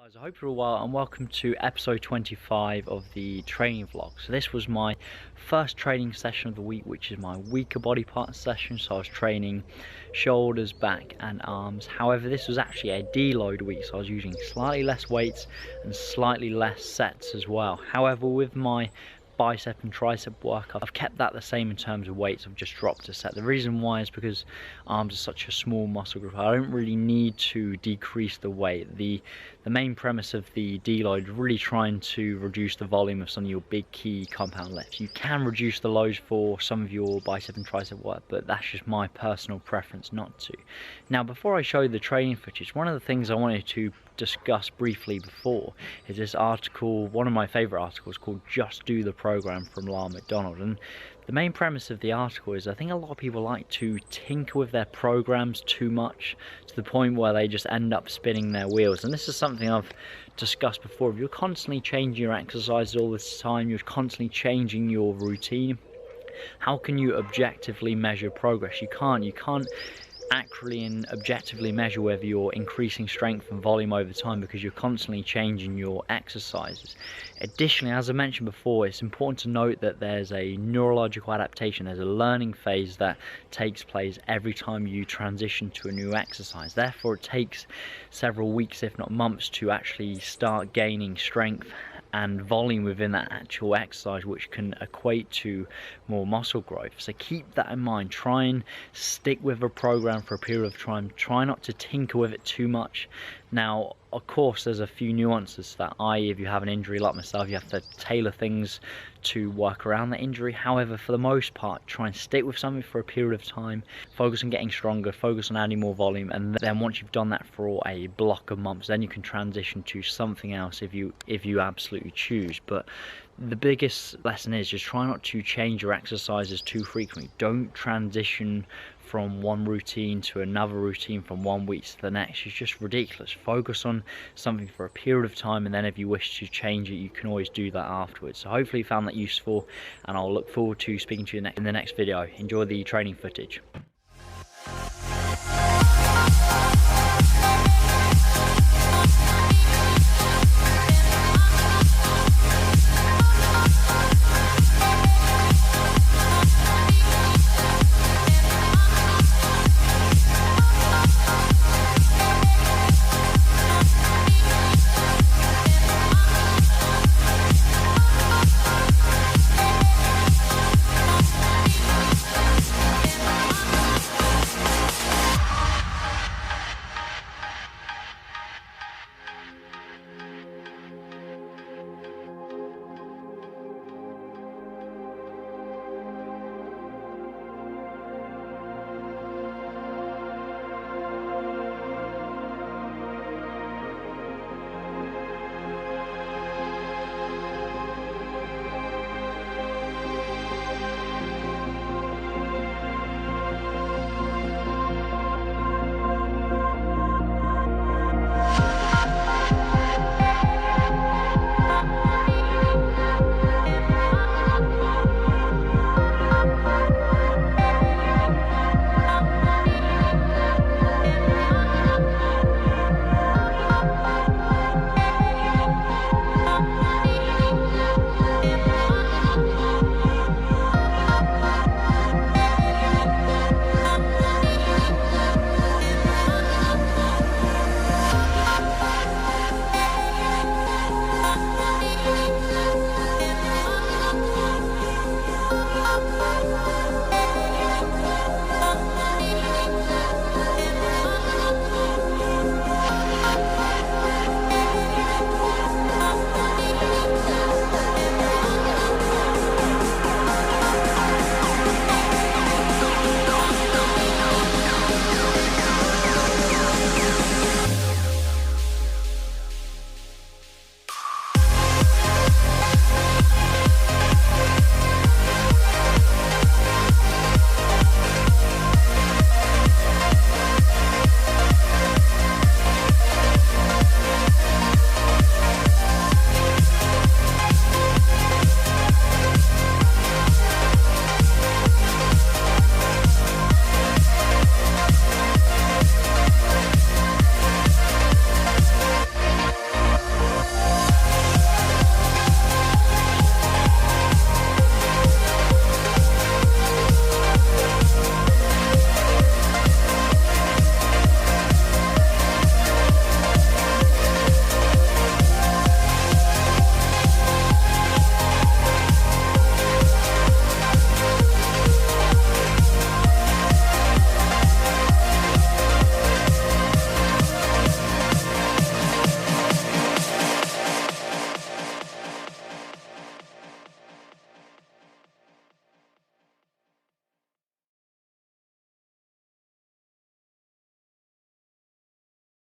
Guys, I hope you're all well and welcome to episode 25 of the training vlog. So this was my first training session of the week, which is my weaker body part session. So I was training shoulders, back and arms. However, this was actually a deload week, so I was using slightly less weights and slightly less sets as well. However, with my bicep and tricep work, I've kept that the same in terms of weights. I've just dropped a set. The reason why is because arms are such a small muscle group. I don't really need to decrease the weight. The main premise of the deload is really trying to reduce the volume of some of your big key compound lifts. You can reduce the loads for some of your bicep and tricep work, but that's just my personal preference not to. Now, before I show you the training footage, one of the things I wanted to discuss briefly before is this article, one of my favorite articles, called Just Do the Program from Lyle McDonald. And the main premise of the article is I think a lot of people like to tinker with their programs too much, to the point where they just end up spinning their wheels. And this is something I've discussed before. If you're constantly changing your exercises all the time, you're constantly changing your routine, how can you objectively measure progress? You can't accurately and objectively measure whether you're increasing strength and volume over time, because you're constantly changing your exercises. Additionally, as I mentioned before, it's important to note that there's a neurological adaptation, there's a learning phase that takes place every time you transition to a new exercise. Therefore, it takes several weeks, if not months, to actually start gaining strength and volume within that actual exercise, which can equate to more muscle growth. So keep that in mind. Try and stick with a program for a period of time. Try not to tinker with it too much. Now, of course, there's a few nuances to that, i.e. if you have an injury like myself, you have to tailor things to work around the injury. However, for the most part, try and stick with something for a period of time, focus on getting stronger, focus on adding more volume, and then once you've done that for a block of months, then you can transition to something else if you absolutely choose. But the biggest lesson is just try not to change your exercises too frequently. Don't transition from one routine to another routine, from one week to the next. It's just ridiculous. Focus on something for a period of time, and then if you wish to change it, you can always do that afterwards. So hopefully you found that useful, and I'll look forward to speaking to you in the next video. Enjoy the training footage.